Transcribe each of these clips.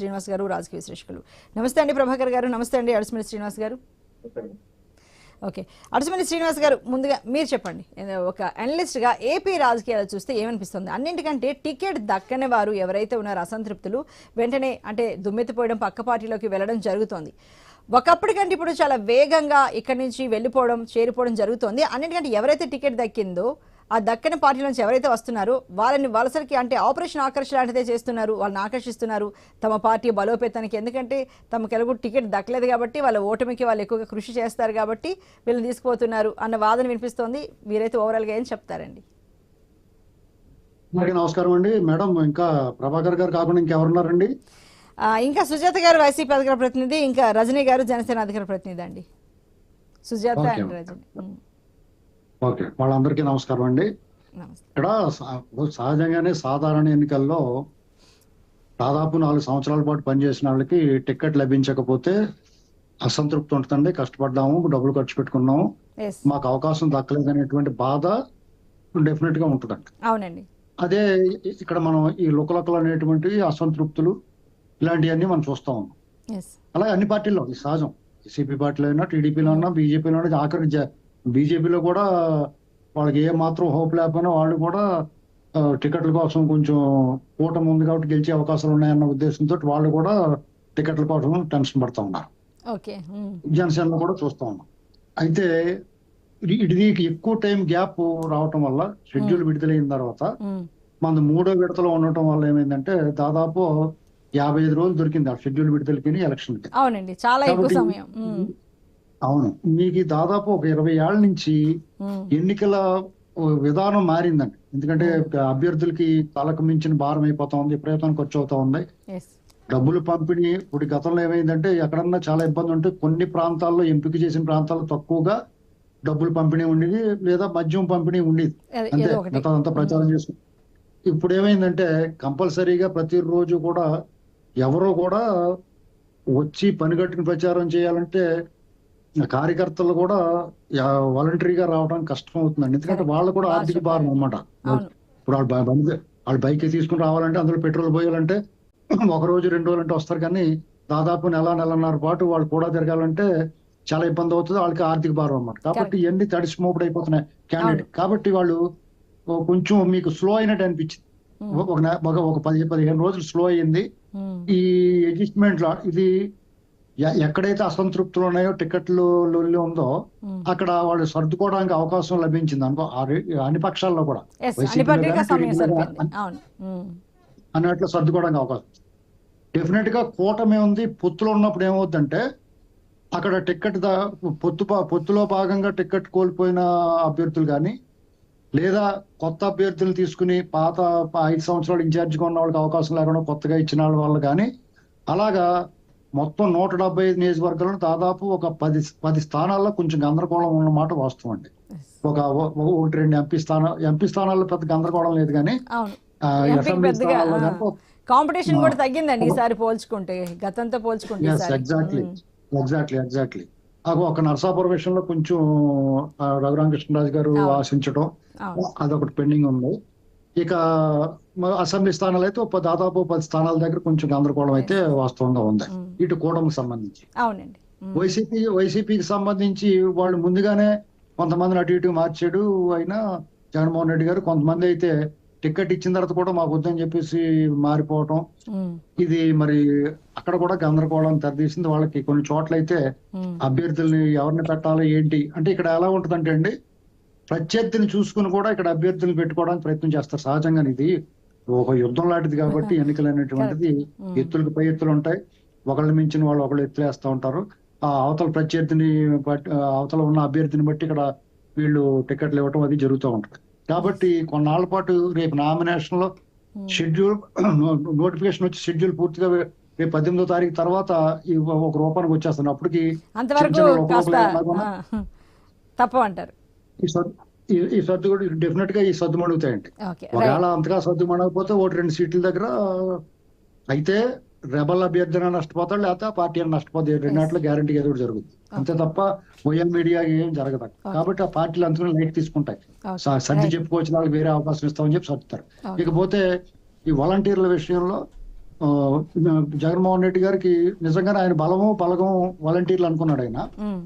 శ్రీనివాస్ గారు రాజకీయ విశ్లేషకులు. నమస్తే అండి ప్రభాకర్ గారు. నమస్తే అండి అడుసుమల్లి శ్రీనివాస్ గారు. ఓకే, అడుసుమల్లి శ్రీనివాస్ గారు, ముందుగా మీరు చెప్పండి, ఒక అనలిస్ట్గా ఏపీ రాజకీయాలు చూస్తే ఏమనిపిస్తుంది? అన్నింటికంటే టికెట్ దక్కని వారు ఎవరైతే ఉన్నారో అసంతృప్తులు వెంటనే అంటే దుమ్మెత్తిపోయడం, పక్క పార్టీలోకి వెళ్ళడం జరుగుతోంది. ఒకప్పటికంటే ఇప్పుడు చాలా వేగంగా ఇక్కడి నుంచి వెళ్ళిపోవడం, చేరిపోవడం జరుగుతోంది. అన్నింటికంటే ఎవరైతే టికెట్ దక్కిందో ఆ దక్కని పార్టీ నుంచి ఎవరైతే వస్తున్నారో వాళ్ళని వలసలకి అంటే ఆపరేషన్ ఆకర్షణ లాంటిదే చేస్తున్నారు, వాళ్ళని ఆకర్షిస్తున్నారు తమ పార్టీ బలోపేతానికి. ఎందుకంటే తమకు ఎలాగో టికెట్ దక్కలేదు కాబట్టి వాళ్ళ ఓటమికి వాళ్ళు ఎక్కువగా కృషి చేస్తారు కాబట్టి వీళ్ళని తీసుకుపోతున్నారు అన్న వాదన వినిపిస్తోంది. మీరైతే ఓవరాల్గా ఏం చెప్తారండి? నమస్కారం అండి మేడం. ఇంకా ప్రభాకర్ గారు కాకుండా ఇంకెవరున్నారండి? ఇంకా సుజాత గారు వైసీపీ అధికార ప్రతినిధి, ఇంకా రజనీ గారు జనసేన అధికార ప్రతినిధి అండి. సుజాత అండ్ రజనీ. ఓకే, వాళ్ళందరికీ నమస్కారం అండి. ఇక్కడ సహజంగానే సాధారణ ఎన్నికల్లో దాదాపు 4 సంవత్సరాల పాటు పనిచేసిన వాళ్ళకి టికెట్ లభించకపోతే అసంతృప్తి ఉంటుందండి. కష్టపడ్డాము, డబ్బులు ఖర్చు పెట్టుకున్నాము, మాకు అవకాశం దక్కలేదనేటువంటి బాధ డెఫినెట్ గా ఉంటుందండి. అవునండి. అదే ఇక్కడ మనం ఈ లుకలకలు అనేటువంటి అసంతృప్తులు ఇలాంటివన్నీ మనం చూస్తా ఉన్నాం. అలాగే అన్ని పార్టీల్లో ఇది సహజం. సిపి పార్టీలో అయినా, టీడీపీలో ఉన్నా, బీజేపీలో ఉన్నా, ఆఖరి బీజేపీలో కూడా వాళ్ళకి ఏ మాత్రం హోప్ లేకపోయినా వాళ్ళు కూడా టికెట్ల కోసం కొంచెం కూటమి ఉంది కాబట్టి గెలిచే అవకాశాలు ఉన్నాయన్న ఉద్దేశంతో వాళ్ళు కూడా టికెట్ల కోసం టెన్షన్ పడతా ఉన్నారు. జనసేనలో కూడా చూస్తా ఉన్నాం. అయితే ఇది ఎక్కువ టైం గ్యాప్ రావటం వల్ల షెడ్యూల్ విడుదలైన తర్వాత మన 3వ విడతలో ఉండటం వల్ల ఏమైందంటే దాదాపు 55 రోజులు దొరికింది ఆ షెడ్యూల్ విడుదలకి, ఎలక్షన్ కి. అవునండి, చాలా ఎక్కువ సమయం. అవును, మీకు దాదాపు ఒక 20 ఏళ్ల నుంచి ఎన్నికల విధానం మారిందండి. ఎందుకంటే అభ్యర్థులకి తలకు మించిన భారం అయిపోతా ఉంది, విపరీతం ఖర్చు అవుతా ఉంది. డబ్బులు పంపిణీ ఇప్పుడు గతంలో ఏమైందంటే ఎక్కడన్నా చాలా ఇబ్బంది ఉంటే కొన్ని ప్రాంతాల్లో, ఎంపిక చేసిన ప్రాంతాల్లో తక్కువగా డబ్బులు పంపిణీ ఉండేది, లేదా మద్యం పంపిణీ ఉండేది. అంతే, గతంతా ప్రచారం చేసుకుని. ఇప్పుడు ఏమైందంటే కంపల్సరీగా ప్రతిరోజు కూడా ఎవరో కూడా వచ్చి పనిగట్టుని ప్రచారం చేయాలంటే కార్యకర్తలు కూడా వాలంటరీగా రావడానికి కష్టం అవుతుందండి. ఎందుకంటే వాళ్ళు కూడా ఆర్థిక భారం అన్నమాట. ఇప్పుడు వాళ్ళు బైక్ తీసుకుని రావాలంటే అందులో పెట్రోల్ పోయాలంటే 1 రోజు 2 రోజులు అంటే వస్తారు, కానీ దాదాపు నెలన్నర పాటు వాళ్ళు కూడా తిరగాలంటే చాలా ఇబ్బంది అవుతుంది. వాళ్ళకి ఆర్థిక భారం అన్నమాట. కాబట్టి ఇవన్నీ తడిసి మోపుడు అయిపోతున్నాయి క్యాండిడేట్. కాబట్టి వాళ్ళు కొంచెం మీకు స్లో అయినట్టు అనిపించింది. ఒక 10-15 రోజులు స్లో అయ్యింది ఈ అడ్జస్ట్మెంట్ లో. ఇది ఎక్కడైతే అసంతృప్తులు ఉన్నాయో, టికెట్లు ఉందో అక్కడ వాళ్ళు సర్దుకోవడానికి అవకాశం లభించింది అనుకో. అన్ని పక్షాల్లో కూడా అన్నట్లు సర్దుకోవడానికి అవకాశం. డెఫినెట్ గా కూటమి ఉంది, పొత్తులో ఉన్నప్పుడు ఏమవుతుందంటే అక్కడ టికెట్ పొత్తులో భాగంగా టికెట్ కోల్పోయిన అభ్యర్థులు కానీ, లేదా కొత్త అభ్యర్థులు తీసుకుని పాత 5 సంవత్సరాలు ఇన్ఛార్జిగా ఉన్న వాళ్ళకి అవకాశం లేకుండా కొత్తగా ఇచ్చిన వాళ్ళు కానీ, అలాగా మొత్తం 175 నియోజకవర్గాలను దాదాపు ఒక 10 స్థానాల్లో కొంచెం గందరగోళం ఉన్నమాట వాస్తవం అండి. ఒక 1-2 ఎంపీ స్థానాల్లో పెద్ద గందరగోళం లేదు, కానీ అసెంబ్లీ స్థానాల్లో కాంపిటీషన్ కూడా తగ్గిందండి ఈసారి పోల్చుకుంటే, గతంతో పోల్చుకుంటే. ఎగ్జాక్ట్లీ. ఒక నరసాపురం విషయంలో కొంచెం రఘురామకృష్ణరాజు గారు ఆశించడం అదొకటి పెండింగ్ ఉంది. ఇక అసెంబ్లీ స్థానాలు అయితే దాదాపు 10 స్థానాల దగ్గర కొంచెం గందరగోళం అయితే వాస్తవంగా ఉంది ఇటు కూటమికి సంబంధించి. వైసీపీకి సంబంధించి వాళ్ళు ముందుగానే కొంతమందిని అటు ఇటు మార్చాడు అయినా జగన్మోహన్ రెడ్డి గారు. కొంతమంది అయితే టికెట్ ఇచ్చిన తర్వాత కూడా మాకు వద్దని చెప్పేసి మారిపోవటం, ఇది మరి అక్కడ కూడా గందరగోళం తెరదీసింది. వాళ్ళకి కొన్ని చోట్ల అయితే అభ్యర్థుల్ని ఎవరిని పెట్టాలి ఏంటి అంటే ఇక్కడ ఎలా ఉంటుందంటే అండి, ప్రత్యర్థిని చూసుకుని కూడా ఇక్కడ అభ్యర్థులు పెట్టుకోవడానికి ప్రయత్నం చేస్తారు. సహజంగా ఇది ఒక యుద్ధం లాంటిది కాబట్టి ఎన్నికలు అనేటువంటిది ఎత్తులకు పై ఎత్తులు ఉంటాయి. ఒకళ్ళని మించిన వాళ్ళు ఒకళ్ళు ఎత్తులేస్తూ ఉంటారు. ఆ అవతల ప్రత్యర్థిని అవతల ఉన్న అభ్యర్థిని బట్టి ఇక్కడ వీళ్ళు టికెట్లు ఇవ్వటం అది జరుగుతూ ఉంటుంది. కాబట్టి కొన్నాళ్ల పాటు రేపు నామినేషన్ లో షెడ్యూల్ నోటిఫికేషన్ వచ్చి షెడ్యూల్ పూర్తిగా రేపు 18వ తారీఖు తర్వాత ఒక రూపానికి వచ్చేస్తాను. అప్పటికి తప్పంటారు ఈ సర్దు కూడా డెఫినెట్ గా ఈ సర్దు మణుగుతాయండి. ఒకవేళ అంతగా సర్దు మణగకపోతే 1-2 సీట్ల దగ్గర అయితే రెబల్ అభ్యర్థిన నష్టపోతాడు, లేకపోతే ఆ పార్టీ అని నష్టపోతాయి. 2 గ్యారంటీ ఏదో జరుగుతుంది, అంతే తప్ప ఓఎల్ మీడియా ఏం జరగదు. కాబట్టి ఆ పార్టీలు అందుకని లైట్ తీసుకుంటాయి. సర్ది చెప్పుకోవచ్చు, వాళ్ళకి వేరే అవకాశం ఇస్తామని చెప్పి సర్దుతారు. ఇకపోతే ఈ వాలంటీర్ల విషయంలో జగన్మోహన్ రెడ్డి గారికి నిజంగానే ఆయన బలగం వాలంటీర్లు అనుకున్నాడు ఆయన. ఉమ్,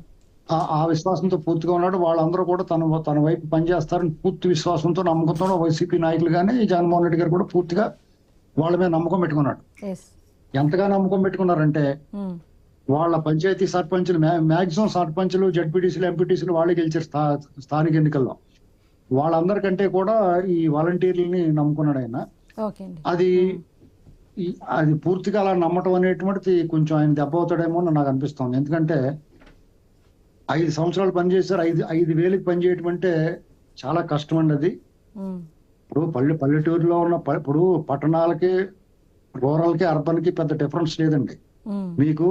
ఆ విశ్వాసంతో పూర్తిగా ఉన్నాడు. వాళ్ళందరూ కూడా తన వైపు పనిచేస్తారని పూర్తి విశ్వాసంతో నమ్మకంతో వైసీపీ నాయకులు కానీ జగన్మోహన్ రెడ్డి గారు కూడా పూర్తిగా వాళ్ళ మీద నమ్మకం పెట్టుకున్నాడు. yes, ఎంతగా నమ్మకం పెట్టుకున్నారంటే ఉమ్, వాళ్ళ పంచాయతీ సర్పంచులు మాక్సిమం సర్పంచులు, జడ్పీటీసీలు, ఎంపీటీసీలు వాళ్ళే గెలిచారు స్థానిక ఎన్నికల్లో. వాళ్ళందరికంటే కూడా ఈ వాలంటీర్లని నమ్ముకున్నాడు ఆయన. ఓకే అండి. అది పూర్తిగా అలా నమ్మటం అనేటువంటిది కొంచెం ఆయన దెబ్బ అవుతాడేమో అని నాకు అనిపిస్తుంది. ఎందుకంటే 5 సంవత్సరాలు పనిచేశారు. 5,000కి పనిచేయటం అంటే చాలా కష్టం అండి అది. ఉమ్, ఇప్పుడు పల్లెటూరులో ఉన్న ఇప్పుడు పట్టణాలకి, రూరల్కి, అర్బన్ కి పెద్ద డిఫరెన్స్ లేదండి. ఉమ్, మీకు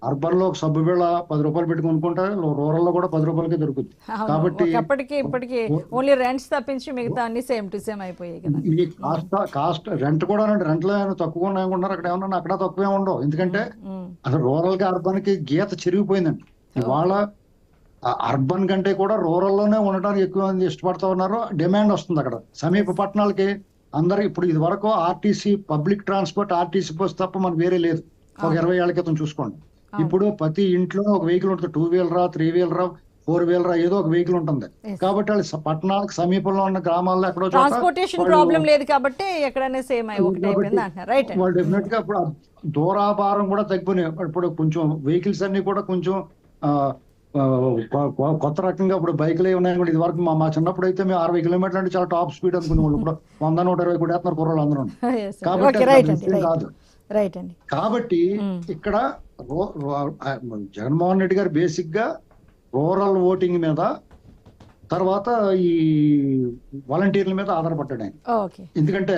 అర్బన్ లో ఒక సబ్బు బిళ్ళ 10 రూపాయలు పెట్టి కొనుక్కుంటే రూరల్ లో కూడా 10 రూపాయలకే దొరుకుతుంది. అవును. కాబట్టి ఒకప్పటికి ఇప్పటికి ఓన్లీ రెంట్స్ తప్పించి మిగతా అన్ని సేమ్ టు సేమ్ అయిపోయాయి కదా. ఈ కాస్ట్ రెంట్ కూడా రెంట్ లో ఏమైనా తక్కువ ఉన్నాయనుకుంటున్నారు, అక్కడ ఏమన్నా అక్కడ తక్కువే ఉండవు. ఎందుకంటే ఉమ్, అసలు రూరల్ కి అర్బన్ కి గీత చెరిగిపోయిందండి. ఇవాళ అర్బన్ కంటే కూడా రూరల్ లోనే ఉండడానికి ఎక్కువ మంది ఇష్టపడతా ఉన్నారు. డిమాండ్ వస్తుంది అక్కడ. సమీప పట్టణాలకి అందరూ ఇప్పుడు ఇది వరకు RTC, public transport, RTC bus తప్ప మనకు వేరే లేదు. ఒక 20 ఏళ్ల క్రితం చూసుకోండి. ఇప్పుడు ప్రతి ఇంట్లో ఒక వెహికల్ ఉంటుంది. 2 వీలరా, 3 వీలరా, 4 వీలరా, ఏదో ఒక వెహికల్ ఉంటుంది. కాబట్టి వాళ్ళు పట్టణాలకు సమీపంలో ఉన్న గ్రామాల్లో ఎక్కడో ట్రాన్స్పోర్టేషన్ ప్రాబ్లం లేదు కాబట్టి ఎక్కడైనా సేమ్ ఒకటి అయిపోయింది అంటున్నారు. రైట్ అండి. వాళ్ళు డెఫినెట్ గా ఇప్పుడు దూరాభారం కూడా తగ్గిపోయినాయి. ఇప్పుడు కొంచెం వెహికల్స్ అన్ని కూడా కొంచెం కొత్త రకంగా ఇప్పుడు బైకులు ఉన్నాయి. ఇది వరకు మా చిన్నప్పుడు అయితే మేము 60 కిలోమీటర్లు అంటే చాలా టాప్ స్పీడ్ అనుకునేవాళ్ళు. ఇప్పుడు 100-120 కూడా వేస్తున్నారు కుర్రాళ్ళు అందరూ. కాబట్టి కాదు. రైట్ అండి. కాబట్టి ఇక్కడ జగన్మోహన్ రెడ్డి గారు బేసిక్ గా రూరల్ ఓటింగ్ మీద, తర్వాత ఈ వాలంటీర్ల మీద ఆధారపడ్డాడు ఆయన. ఓకే. ఎందుకంటే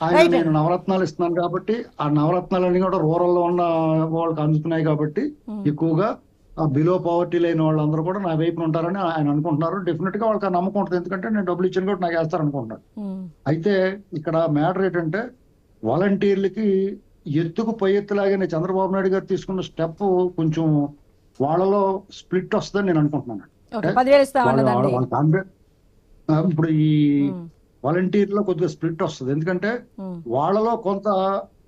ఆయన నేను నవరత్నాలు ఇస్తున్నాను కాబట్టి ఆ నవరత్నాలన్నీ కూడా రూరల్ లో ఉన్న వాళ్ళకి అందుతున్నాయి కాబట్టి ఎక్కువగా బిలో పవర్టీ లేని వాళ్ళందరూ కూడా నా వైపున ఉంటారని ఆయన అనుకుంటున్నారు. డెఫినెట్ గా వాళ్ళకి నమ్మకం ఉంటుంది. ఎందుకంటే నేను డబ్బులు ఇచ్చాను కూడా నాకు వేస్తారు అనుకుంటున్నాడు. అయితే ఇక్కడ మ్యాటర్ ఏంటంటే వాలంటీర్లకి ఎత్తుకు పై ఎత్తులాగానే చంద్రబాబు నాయుడు గారు తీసుకున్న స్టెప్ కొంచెం వాళ్ళలో స్ప్లిట్ వస్తుందని నేను అనుకుంటున్నాను. ఇప్పుడు ఈ వాలంటీర్లో కొద్దిగా స్ప్లిట్ వస్తుంది. ఎందుకంటే వాళ్ళలో కొంత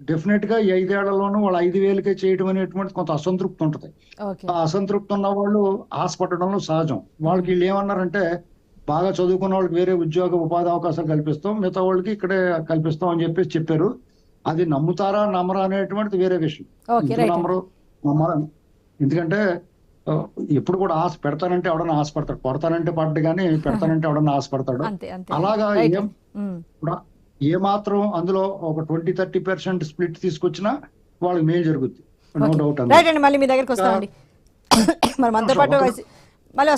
డెఫినెట్ గా ఈ 5 ఏళ్లలోనూ వాళ్ళు 5,000కే చేయడం అనేటువంటి కొంత అసంతృప్తి ఉంటుంది. ఆ అసంతృప్తి ఉన్న వాళ్ళు ఆశపడడంలో సహజం. వాళ్ళకి వీళ్ళు ఏమన్నారంటే బాగా చదువుకున్న వాళ్ళకి వేరే ఉద్యోగ ఉపాధి అవకాశాలు కల్పిస్తాం, మిగతా వాళ్ళకి ఇక్కడే కల్పిస్తాం అని చెప్పారు. అది నమ్ముతారా నమ్మరా అనేటువంటిది వేరే విషయం. నమ్మరా ఎందుకంటే ఎప్పుడు కూడా ఆశ పెడతానంటే ఎవడన్నా ఆశపడతాడు, కొడతానంటే పడ్డు కానీ పెడతానంటే ఎవడన్నా ఆశపడతాడు. అలాగా ఏ మాత్రం అందులో ఒక 20-30% స్ప్లిట్ తీసుకొచ్చినా వాళ్ళకి మేలు జరుగుద్ది. No doubt. మళ్ళీ మీ దగ్గరికి వస్తామండి. మరి మనతో పాటు మళ్ళీ